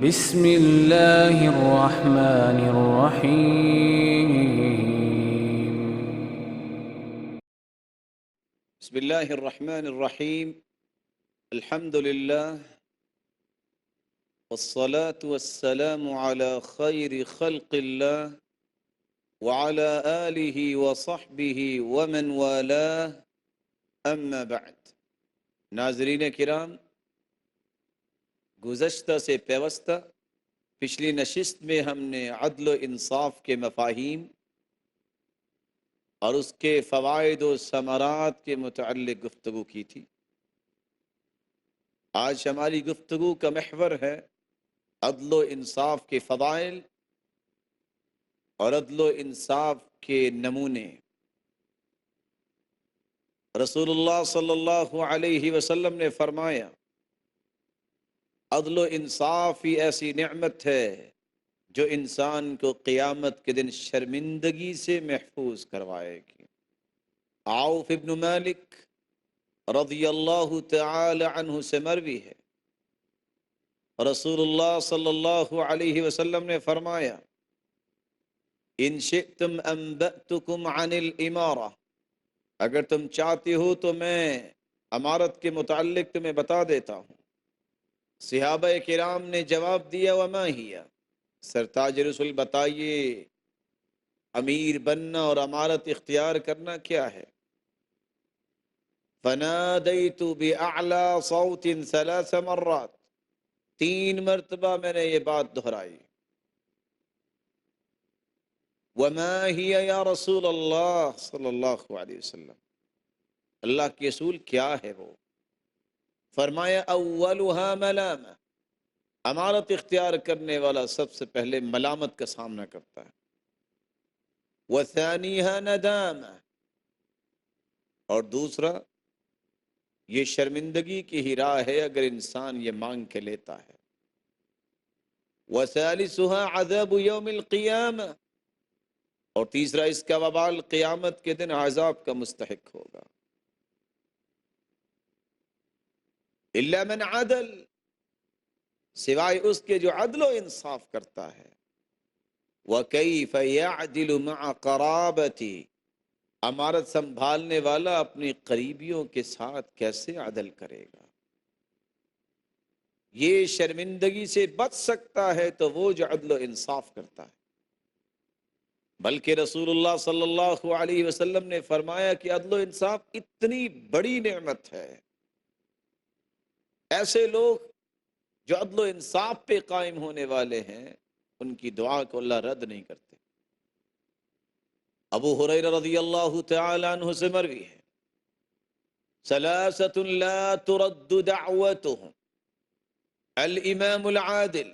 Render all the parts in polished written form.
بسم اللہ الرحمن الرحیم۔ بسم اللہ الرحمن الرحیم۔ الحمد للہ والصلاة والسلام على خیر خلق اللہ وعلى آلہ وصحبہ ومن والاه اما بعد۔ ناظرین کرام، گزشتہ سے پیوستہ پچھلی نشست میں ہم نے عدل و انصاف کے مفاہیم اور اس کے فوائد و ثمرات کے متعلق گفتگو کی تھی۔ آج ہماری گفتگو کا محور ہے عدل و انصاف کے فضائل اور عدل و انصاف کے نمونے۔ رسول اللہ صلی اللہ علیہ وسلم نے فرمایا، عدل و انصاف ہی ایسی نعمت ہے جو انسان کو قیامت کے دن شرمندگی سے محفوظ کروائے گی۔ عوف ابن مالک رضی اللہ تعالی عنہ سے مروی ہے، رسول اللہ صلی اللہ علیہ وسلم نے فرمایا، ان شئتم انبأتکم عن الامارہ، اگر تم چاہتے ہو تو میں امارت کے متعلق تمہیں بتا دیتا ہوں۔ صحابہ کرام نے جواب دیا، وما ہی، سرتاج رسول بتائیے امیر بننا اور امارت اختیار کرنا کیا ہے؟ فنادیت بأعلی صوت 3 مرات، 3 مرتبہ میں نے یہ بات دہرائی۔ وما ہی یا رسول اللہ صلی اللہ علیہ وسلم، اللہ کے رسول کیا ہے وہ؟ فرمایا، اولها ملامہ، امارت اختیار کرنے والا سب سے پہلے ملامت کا سامنا کرتا ہے۔ وثانیها ندامہ، اور دوسرا یہ شرمندگی کی ہی راہ ہے اگر انسان یہ مانگ کے لیتا ہے۔ وثالثها عذاب یوم القیامہ، اور تیسرا اس کا وبال قیامت کے دن عذاب کا مستحق ہوگا۔ الا من عدل، سوائے اس کے جو عدل و انصاف کرتا ہے۔ وَكَيْفَ يَعْدِلُ مَعَ قَرَابَتِهِ، امارت سنبھالنے والا اپنی قریبیوں کے ساتھ کیسے عدل کرے گا؟ یہ شرمندگی سے بچ سکتا ہے تو وہ جو عدل و انصاف کرتا ہے۔ بلکہ رسول اللہ صلی اللہ علیہ وسلم نے فرمایا کہ عدل و انصاف اتنی بڑی نعمت ہے، ایسے لوگ جو عدل و انصاف پہ قائم ہونے والے ہیں ان کی دعا کو اللہ رد نہیں کرتے۔ ابو ہریرہ رضی اللہ تعالی عنہ سے مروی ہے، ثلاثۃ لا ترد دعوتهم، الامام العادل،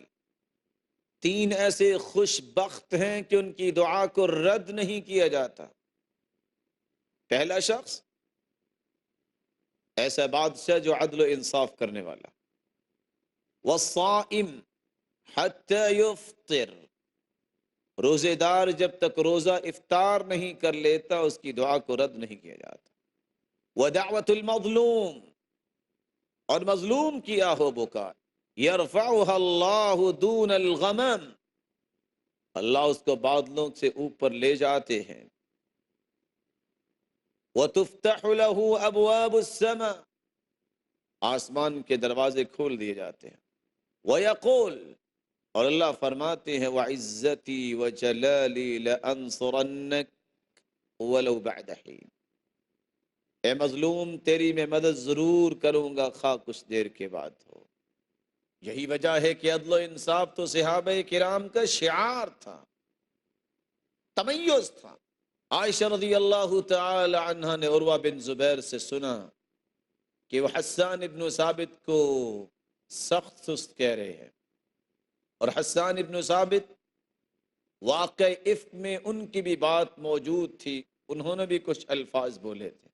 3 ایسے خوش بخت ہیں کہ ان کی دعا کو رد نہیں کیا جاتا۔ پہلا شخص ایسا بادشاہ جو عدل و انصاف کرنے والا۔ والصائم حتی یفطر، روزے دار جب تک روزہ افطار نہیں کر لیتا اس کی دعا کو رد نہیں کیا جاتا۔ ودعوت المظلوم، اور مظلوم کی آہو بکا، یرفعها اللہ دون الغمم، اللہ اس کو بادلوں سے اوپر لے جاتے ہیں۔ وتفتح له ابواب السماء، آسمان کے دروازے کھول دیے جاتے ہیں۔ ویقول، اور اللہ فرماتے ہیں، وعزتی وجلالی لانصرنک ولو بعد حین، اے مظلوم تیری میں مدد ضرور کروں گا خواہ کچھ دیر کے بعد ہو۔ یہی وجہ ہے کہ عدل و انصاف تو صحابہ کرام کا شعار تھا، تمیز تھا۔ عائشہ رضی اللہ تعالی عنہ نے عروہ بن زبیر سے سنا کہ وہ حسان ابن ثابت کو سخت سست کہہ رہے ہیں، اور حسان ابن ثابت واقع افک میں ان کی بھی بات موجود تھی، انہوں نے بھی کچھ الفاظ بولے تھے۔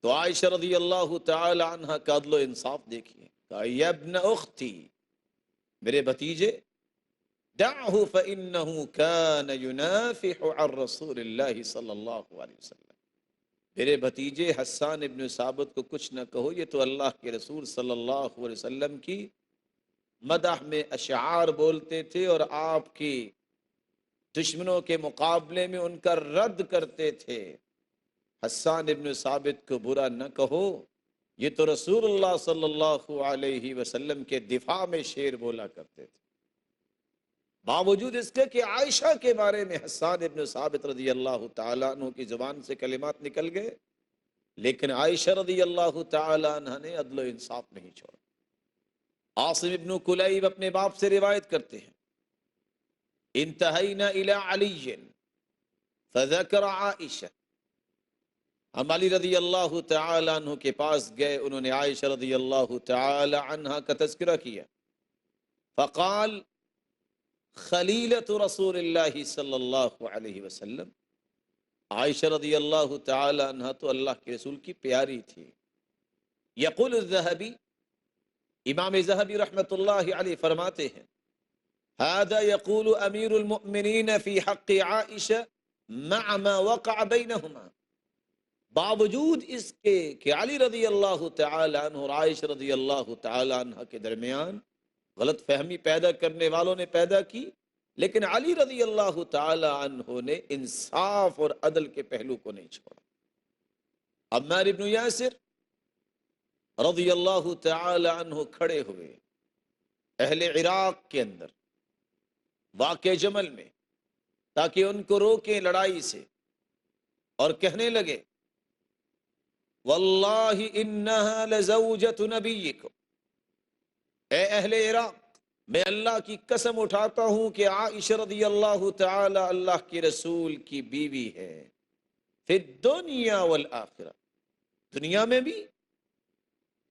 تو عائشہ رضی اللہ تعالی عنہ کا عدل و انصاف دیکھیے، کہا، یا ابن اختی، میرے بھتیجے، دعہ فإنہ کان ینافح عن رسول اللہ صلی اللہ علیہ وسلم، میرے بھتیجے حسان ابن ثابت کو کچھ نہ کہو، یہ تو اللہ کے رسول صلی اللہ علیہ وسلم کی مدح میں اشعار بولتے تھے اور آپ کی دشمنوں کے مقابلے میں ان کا رد کرتے تھے۔ حسان ابن ثابت کو برا نہ کہو، یہ تو رسول اللہ صلی اللہ علیہ وسلم کے دفاع میں شعر بولا کرتے تھے۔ باوجود اس کے کہ عائشہ کے بارے میں حسان ابن ثابت رضی اللہ تعالیٰ عنہ کی زبان سے کلمات نکل گئے، لیکن عائشہ رضی اللہ تعالیٰ عنہ نے عدل و انصاف نہیں چھوڑا۔ عاصم ابن کلیب اپنے باپ سے روایت کرتے ہیں، انتہینا الی علی فذکر عائشہ، ہم علی رضی اللہ تعالیٰ عنہ کے پاس گئے، انہوں نے عائشہ رضی اللہ تعالی عنہ کا تذکرہ کیا، فقال خلیلۃ رسول اللہ صلی اللہ علیہ وسلم، عائشہ رضی اللہ تعالی عنہ تو اللہ کے رسول کی پیاری تھی۔ یقول الذہبی، امام ذہبی رحمۃ اللہ علیہ فرماتے ہیں، هذا يقول امیر المؤمنین فی حق عائشہ مع ما وقع بینہما، باوجود اس کے کہ علی رضی اللہ تعالی عنہ اور عائشہ رضی اللہ تعالی عنہ کے درمیان غلط فہمی پیدا کرنے والوں نے پیدا کی، لیکن علی رضی اللہ تعالی عنہ نے انصاف اور عدل کے پہلو کو نہیں چھوڑا۔ عمار ابن یاسر رضی اللہ تعالی عنہ کھڑے ہوئے اہل عراق کے اندر واقع جمل میں تاکہ ان کو روکیں لڑائی سے، اور کہنے لگے واللہ انہا لزوجت نبیکم، اے اہل عراق میں اللہ کی قسم اٹھاتا ہوں کہ عائشہ رضی اللہ تعالی اللہ کے رسول کی بیوی ہے، فی الدنیا والآخرہ، دنیا میں بھی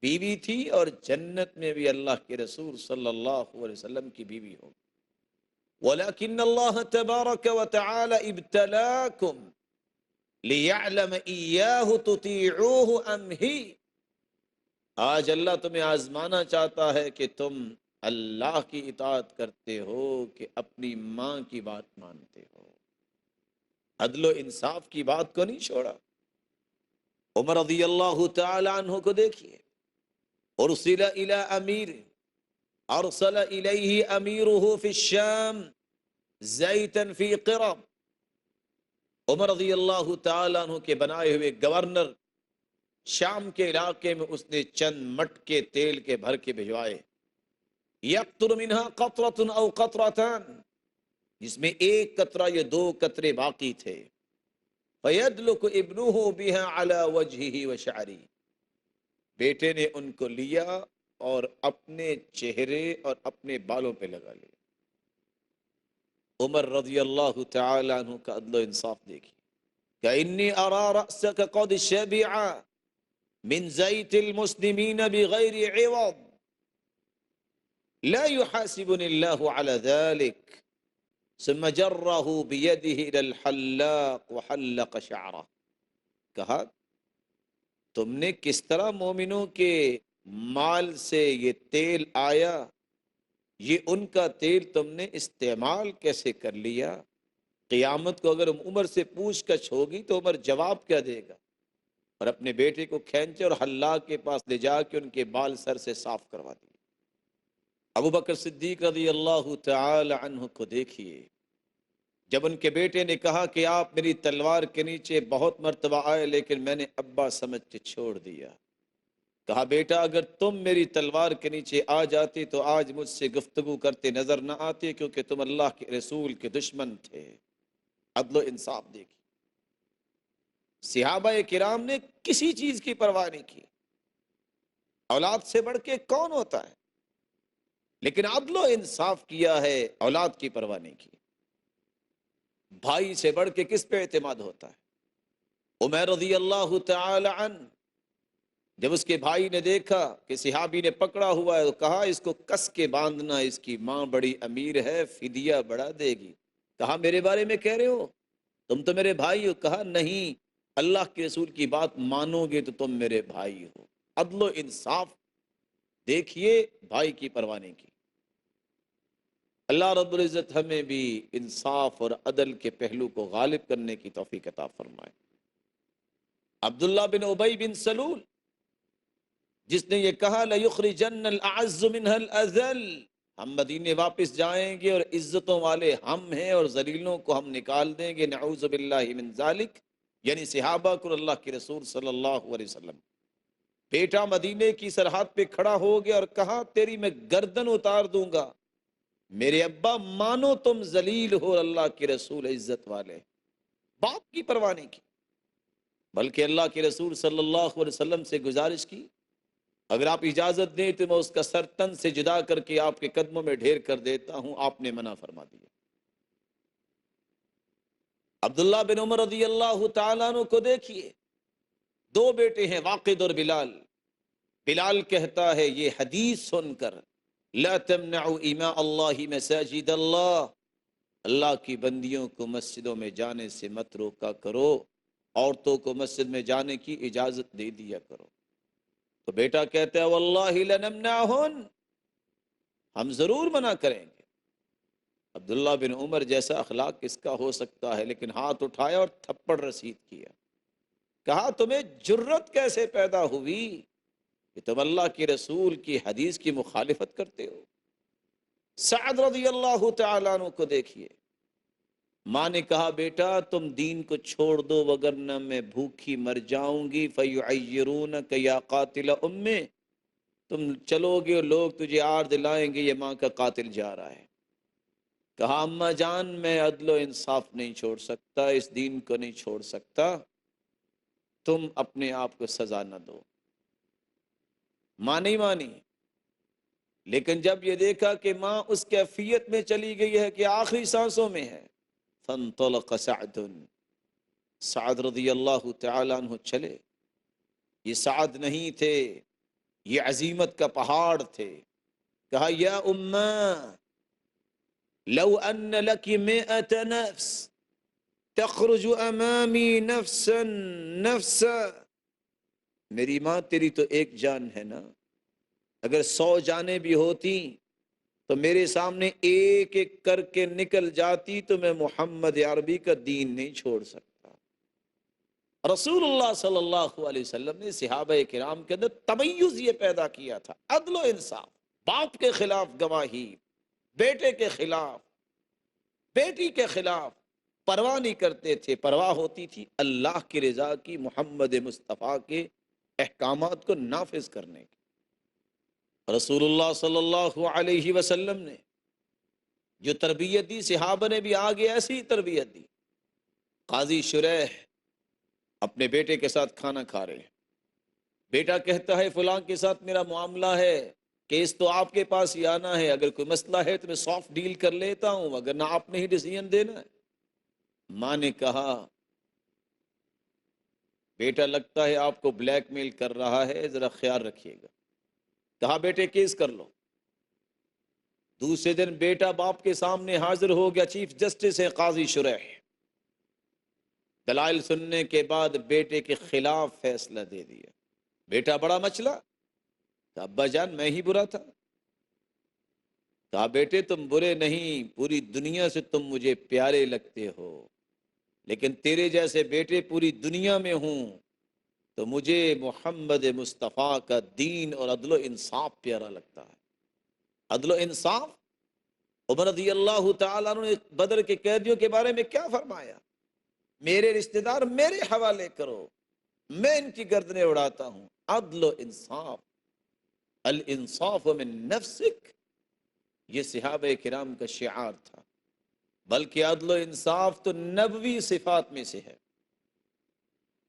بیوی تھی اور جنت میں بھی اللہ کے رسول صلی اللہ علیہ وسلم کی بیوی ہوگی۔ ولیکن اللہ تبارک و تعالی ابتلاکم لیعلم ایاہ تطیعوہ ام ہی، آج اللہ تمہیں آزمانا چاہتا ہے کہ تم اللہ کی اطاعت کرتے ہو کہ اپنی ماں کی بات مانتے ہو۔ عدل و انصاف کی بات کو نہیں چھوڑا۔ عمر رضی اللہ تعالی عنہ کو دیکھیے، ارسل الی امیر، ارسل الیہ امیرہ فی الشام زیتا فی قرب، عمر رضی اللہ تعالیٰ عنہ کے بنائے ہوئے گورنر شام کے علاقے میں اس نے چند مٹکے تیل کے بھر کے بھجوائے، یقطر منہا قطرۃ او قطرتان، جس میں ایک قطرہ یا دو قطرے باقی تھے، فیدلک ابنہ بہا علی وجہہ وشعری، بیٹے نے ان کو لیا اور اپنے چہرے اور اپنے بالوں پہ لگا لیا۔ عمر رضی اللہ تعالی عنہ کا عدل و انصاف دیکھی، کہ ارا رأسک قد شبع من زیت المسلمین بغیر عوض لا يحاسبني الله على ذلك، ثم جره بيده الى الحلاق وحلق شعره، کہا تم نے کس طرح مومنوں کے مال سے یہ تیل آیا، یہ ان کا تیل تم نے استعمال کیسے کر لیا؟ قیامت کو اگر عمر سے پوچھ گچھ ہوگی تو عمر جواب کیا دے گا؟ اور اپنے بیٹے کو کھینچے اور حلاق کے پاس لے جا کے ان کے بال سر سے صاف کروا دیے۔ ابو بکر صدیق رضی اللہ تعالی عنہ کو دیکھیے، جب ان کے بیٹے نے کہا کہ آپ میری تلوار کے نیچے بہت مرتبہ آئے لیکن میں نے ابا سمجھ کے چھوڑ دیا، کہا بیٹا اگر تم میری تلوار کے نیچے آ جاتے تو آج مجھ سے گفتگو کرتے نظر نہ آتے، کیونکہ تم اللہ کے رسول کے دشمن تھے۔ عدل و انصاف دیکھی، صحابہ کرام نے کسی چیز کی پرواہ نہیں کی، اولاد سے بڑھ کے کون ہوتا ہے، لیکن عدل و انصاف کیا ہے، اولاد کی پرواہ نہیں کی۔ بھائی سے بڑھ کے کس پہ اعتماد ہوتا ہے؟ عمر رضی اللہ تعالی عنہ جب اس کے بھائی نے دیکھا کہ صحابی نے پکڑا ہوا ہے تو کہا اس کو کس کے باندھنا، اس کی ماں بڑی امیر ہے، فدیہ بڑا دے گی۔ کہا میرے بارے میں کہہ رہے ہو، تم تو میرے بھائی ہو؟ کہا نہیں، اللہ کے رسول کی بات مانو گے تو تم میرے بھائی ہو۔ عدل و انصاف دیکھیے، بھائی کی پرواہ نہیں کی۔ اللہ رب العزت ہمیں بھی انصاف اور عدل کے پہلو کو غالب کرنے کی توفیق عطا فرمائے۔ عبداللہ بن ابی بن سلول جس نے یہ کہا لَيُخْرِجَنَّ الْأَعَزُّ مِنْهَا الْأَذَلَّ، ہم مدینے واپس جائیں گے اور عزتوں والے ہم ہیں اور ذلیلوں کو ہم نکال دیں گے، نعوذ باللہ من ذالک، یعنی صحابہ کو اللہ کے رسول صلی اللہ علیہ وسلم۔ بیٹا مدینے کی سرحد پہ کھڑا ہو گیا اور کہا تیری میں گردن اتار دوں گا، میرے ابا مانو تم ذلیل ہو، اللہ کے رسول عزت والے، باپ کی پرواہ نہیں کی، بلکہ اللہ کے رسول صلی اللہ علیہ وسلم سے گزارش کی اگر آپ اجازت دیں تو میں اس کا سر تن سے جدا کر کے آپ کے قدموں میں ڈھیر کر دیتا ہوں، آپ نے منع فرما دیا۔ عبداللہ بن عمر رضی اللہ تعالیٰ عنہ کو دیکھیے، دو بیٹے ہیں واقد اور بلال۔ بلال کہتا ہے یہ حدیث سن کر، لا تمنعوا اماء اللہ مساجد اللہ، اللہ کی بندیوں کو مسجدوں میں جانے سے مت روکا کرو، عورتوں کو مسجد میں جانے کی اجازت دے دیا کرو۔ تو بیٹا کہتا ہے واللہ لنمنعہن، ہم ضرور منع کریں گے۔ عبداللہ بن عمر جیسا اخلاق کس کا ہو سکتا ہے، لیکن ہاتھ اٹھایا اور تھپڑ رسید کیا، کہا تمہیں جرت کیسے پیدا ہوئی کہ تم اللہ کے رسول کی حدیث کی مخالفت کرتے ہو۔ سعد رضی اللہ تعالیٰ عنہ کو دیکھیے، ماں نے کہا بیٹا تم دین کو چھوڑ دو وگرنہ میں بھوکی مر جاؤں گی، فَيُعَيِّرُونَكَ يَا قَاتِلَ أُمِّ، تم چلو گے اور لوگ تجھے آر دلائیں گے یہ ماں کا قاتل جا رہا ہے۔ کہا اماں جان میں عدل و انصاف نہیں چھوڑ سکتا، اس دین کو نہیں چھوڑ سکتا، تم اپنے آپ کو سزا نہ دو۔ ماں نہیں مانی، لیکن جب یہ دیکھا کہ ماں اس کیفیت میں چلی گئی ہے کہ آخری سانسوں میں ہے، فانطلق سعد، سعد رضی اللہ تعالیٰ عنہ چلے۔ یہ سعد نہیں تھے، یہ عزیمت کا پہاڑ تھے۔ کہا یا اماں لو ان لک مئۃ نفس تخرج امامی نفسا نفسا، میری ماں تیری تو ایک جان ہے نا، اگر 100 جانیں بھی ہوتی تو میرے سامنے ایک ایک کر کے نکل جاتی تو میں محمد عربی کا دین نہیں چھوڑ سکتا۔ رسول اللہ صلی اللہ علیہ وسلم نے صحابہ کرام کے اندر تمیز یہ پیدا کیا تھا، عدل و انصاف، باپ کے خلاف گواہی، بیٹے کے خلاف، بیٹی کے خلاف پرواہ نہیں کرتے تھے، پرواہ ہوتی تھی اللہ کی رضا کی، محمد مصطفیٰ کے احکامات کو نافذ کرنے کی۔ رسول اللہ صلی اللہ علیہ وسلم نے جو تربیت دی، صحابہ نے بھی آگے ایسی ہی تربیت دی۔ قاضی شریح اپنے بیٹے کے ساتھ کھانا کھا رہے ہیں، بیٹا کہتا ہے فلاں کے ساتھ میرا معاملہ ہے، کیس تو آپ کے پاس ہی آنا ہے، اگر کوئی مسئلہ ہے تو میں سافٹ ڈیل کر لیتا ہوں، اگر نہ آپ نے ہی ڈیسیژن دینا ہے۔ ماں نے کہا بیٹا لگتا ہے آپ کو بلیک میل کر رہا ہے، ذرا خیال رکھیے گا۔ کہا بیٹے کیس کر لو۔ دوسرے دن بیٹا باپ کے سامنے حاضر ہو گیا، چیف جسٹس ہے قاضی شریح، دلائل سننے کے بعد بیٹے کے خلاف فیصلہ دے دیا۔ بیٹا بڑا مچلا، کہا ابا جان میں ہی برا تھا۔ کہا بیٹے تم برے نہیں، پوری دنیا سے تم مجھے پیارے لگتے ہو، لیکن تیرے جیسے بیٹے پوری دنیا میں ہوں تو مجھے محمد مصطفیٰ کا دین اور عدل و انصاف پیارا لگتا ہے۔ عدل و انصاف، عمر رضی اللہ تعالیٰ عنہ نے بدر کے قیدیوں کے بارے میں کیا فرمایا؟ میرے رشتہ دار میرے حوالے کرو، میں ان کی گردنیں اڑاتا ہوں۔ عدل و انصاف، الانصاف من نفسک، یہ صحابہ کرام کا شعار تھا، بلکہ عدل و انصاف تو نبوی صفات میں سے ہے۔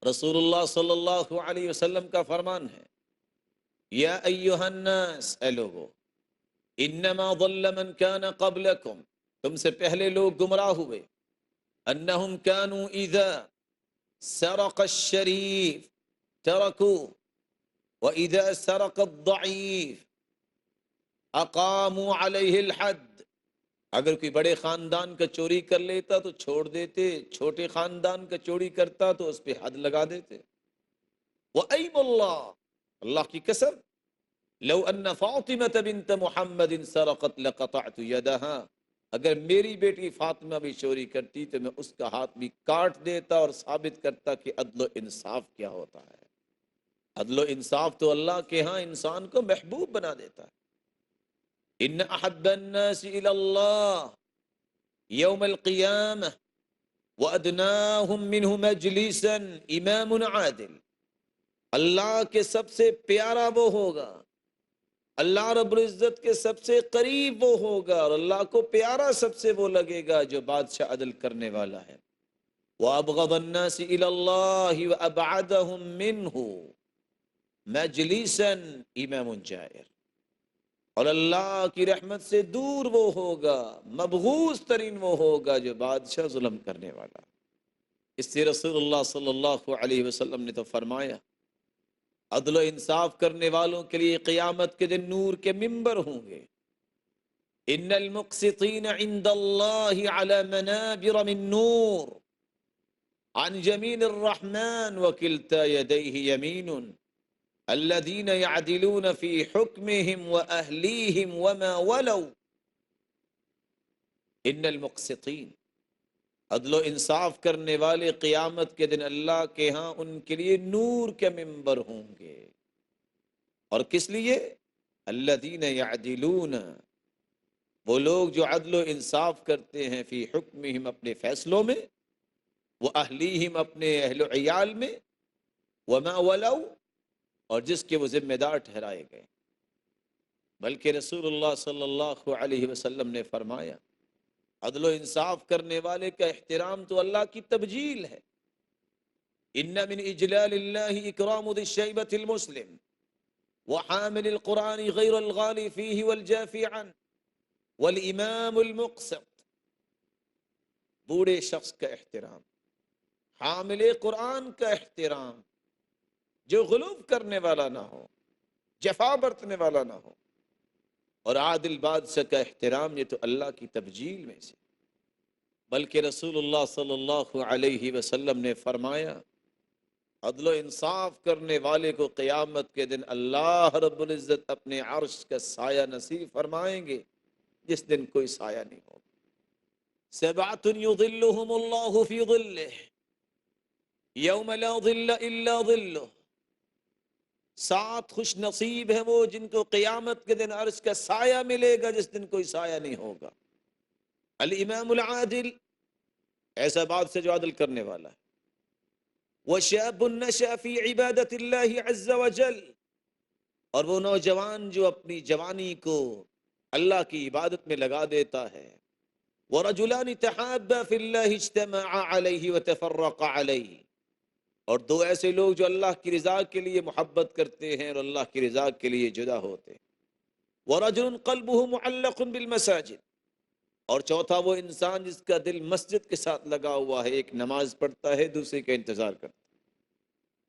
رسول اللہ صلی اللہ علیہ وسلم کا فرمان ہے یا ایہا الناس، اے لوگو، انما ضل من کان قبلکم، تم سے پہلے لوگ گمراہ ہوئے، انہم کانوا اذا سرق الشریف ترکوا واذا سرق الضعیف اقاموا علیہ الحد، اگر کوئی بڑے خاندان کا چوری کر لیتا تو چھوڑ دیتے، چھوٹے خاندان کا چوری کرتا تو اس پہ حد لگا دیتے۔ وَأَيْمُ اللَّهِ، اللہ کی قسم، لو ان فاطمہ بنت محمد سرقت لقطعت يدها، اگر میری بیٹی فاطمہ بھی چوری کرتی تو میں اس کا ہاتھ بھی کاٹ دیتا اور ثابت کرتا کہ عدل و انصاف کیا ہوتا ہے۔ عدل و انصاف تو اللہ کے ہاں انسان کو محبوب بنا دیتا ہے۔ ان احب الناس الى اللہ یوم القیامہ وادناہم منہ مجلسا امام عادل، اللہ کے سب سے پیارا وہ ہوگا، اللہ رب العزت کے سب سے قریب وہ ہوگا، اور اللہ کو پیارا سب سے وہ لگے گا جو بادشاہ عدل کرنے والا ہے۔ وَأَبْغَضَ النَّاسِ إِلَى اللَّهِ وَأَبْعَدَهُمْ مِنْهُ مَجْلِسًا إِمَامٌ جَائِرٌ، اور اللہ کی رحمت سے دور وہ ہوگا، مبغوض ترین وہ ہوگا جو بادشاہ ظلم کرنے والا۔ اس سے رسول اللہ صلی اللہ علیہ وسلم نے تو فرمایا عدل و انصاف کرنے والوں کے لیے قیامت کے دن نور کے ممبر ہوں گے۔ ان المقسطین عند اللہ علی منابر من نور عن جمین الرحمن وکلتا یدیہ یمین الذین یعدلون فی حکمہم واہلیہم وما ولو۔ ان المقسطین، عدل و انصاف کرنے والے قیامت کے دن اللہ کے ہاں ان کے لیے نور کے ممبر ہوں گے۔ اور کس لیے؟ الذین یعدلون، وہ لوگ جو عدل و انصاف کرتے ہیں، فی حکمہم، اپنے فیصلوں میں، واہلیہم، اپنے اہل و عیال میں، وما ولو، اور جس کے وہ ذمہ دار ٹھہرائے گئے۔ بلکہ رسول اللہ صلی اللہ علیہ وسلم نے فرمایا عدل و انصاف کرنے والے کا احترام تو اللہ کی تبجیل ہے۔ ان من اجلال اللہ اکرام ذی الشیبۃ المسلم وحامل القرآن غیر الغالی فیہ والجافی عنہ والامام المقسط، بوڑھے شخص کا احترام، حامل قرآن کا احترام، جو غلو کرنے والا نہ ہو، جفا برتنے والا نہ ہو، اور عادل بادشاہ کا احترام، یہ تو اللہ کی تبجیل میں سے۔ بلکہ رسول اللہ صلی اللہ علیہ وسلم نے فرمایا عدل و انصاف کرنے والے کو قیامت کے دن اللہ رب العزت اپنے عرش کا سایہ نصیب فرمائیں گے، جس دن کوئی سایہ نہیں ہوگا۔ سبعۃ یظلہم اللہ فی ظلہ یوم لا ظل الا ظلہ، 7 خوش نصیب ہیں وہ جن کو قیامت کے دن عرش کا سایہ ملے گا، جس دن کوئی سایہ نہیں ہوگا۔ الامام العادل، ایسا بات سے جو عدل کرنے والا ہے۔ وشاب نشأ فی عبادت اللہ عز وجل، اور وہ نوجوان جو اپنی جوانی کو اللہ کی عبادت میں لگا دیتا ہے۔ ورجلان تحابا فی اللہ اجتمعا علیہ وتفرقا علیہ، اور 2 ایسے لوگ جو اللہ کی رضا کے لیے محبت کرتے ہیں اور اللہ کی رضا کے لیے جدا ہوتے ہیں۔ ورجل قلبہ معلق بالمساجد، اور چوتھا وہ انسان جس کا دل مسجد کے ساتھ لگا ہوا ہے، ایک نماز پڑھتا ہے، دوسرے کا انتظار کرتا ہے۔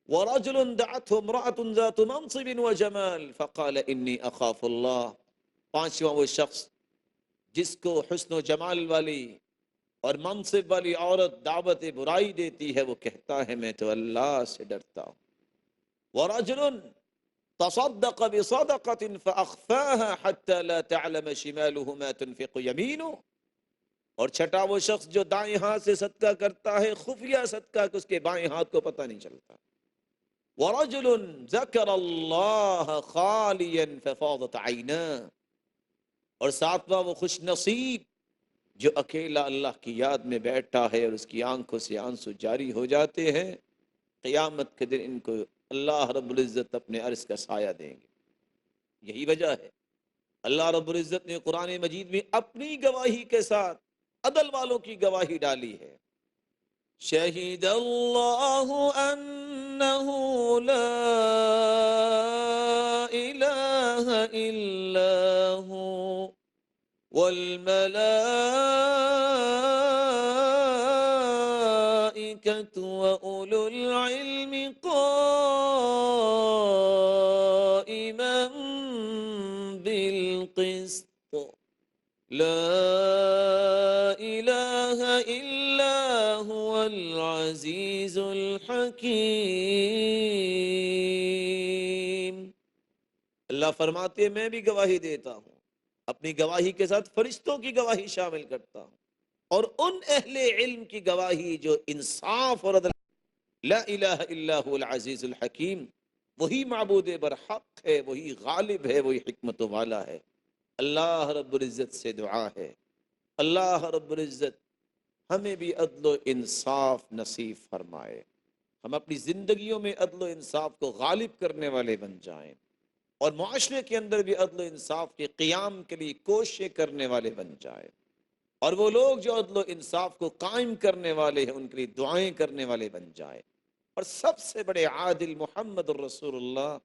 ورجل دعته امرأة ذات منصب وجمال فقال انی اخاف اللہ، 5واں وہ شخص جس کو حسن و جمال والی اور منصب والی عورت دعوت برائی دیتی ہے، وہ کہتا ہے میں تو اللہ سے ڈرتا ہوں۔ ورجل تصدق بصدقة فأخفاها حتى لا تعلم شماله ما تنفق يمينه، اور چھٹا وہ شخص جو دائیں ہاتھ سے صدقہ کرتا ہے، خفیہ صدقہ کہ اس کے بائیں ہاتھ کو پتہ نہیں چلتا۔ ورجل ذکر اللہ خالیا ففاضت عیناه، اور 7واں وہ خوش نصیب جو اکیلا اللہ کی یاد میں بیٹھا ہے اور اس کی آنکھوں سے آنسو جاری ہو جاتے ہیں، قیامت کے دن ان کو اللہ رب العزت اپنے عرش کا سایہ دیں گے۔ یہی وجہ ہے اللہ رب العزت نے قرآن مجید میں اپنی گواہی کے ساتھ عدل والوں کی گواہی ڈالی ہے۔ شہید اللہ انہ لا الہ الا ہو والملائکۃ وأولو العلم قائما بالقسط لا الہ الا هو العزیز الحکیم۔ اللہ فرماتے ہیں میں بھی گواہی دیتا ہوں، اپنی گواہی کے ساتھ فرشتوں کی گواہی شامل کرتا ہوں، اور ان اہل علم کی گواہی جو انصاف اور عدل۔ لا الہ الا هو العزیز الحکیم، وہی معبود برحق ہے، وہی غالب ہے، وہی حکمت والا ہے۔ اللہ رب العزت سے دعا ہے، اللہ رب العزت ہمیں بھی عدل و انصاف نصیب فرمائے، ہم اپنی زندگیوں میں عدل و انصاف کو غالب کرنے والے بن جائیں، اور معاشرے کے اندر بھی عدل و انصاف کے قیام کے لیے کوششیں کرنے والے بن جائیں، اور وہ لوگ جو عدل و انصاف کو قائم کرنے والے ہیں ان کے لیے دعائیں کرنے والے بن جائیں، اور سب سے بڑے عادل محمد الرسول اللہ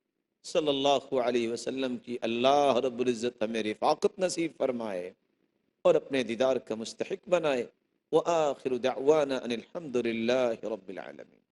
صلی اللہ علیہ وسلم کی اللہ رب العزت ہمیں رفاقت نصیب فرمائے اور اپنے دیدار کا مستحق بنائے۔ وآخر دعوانا ان الحمد للہ رب العالمین۔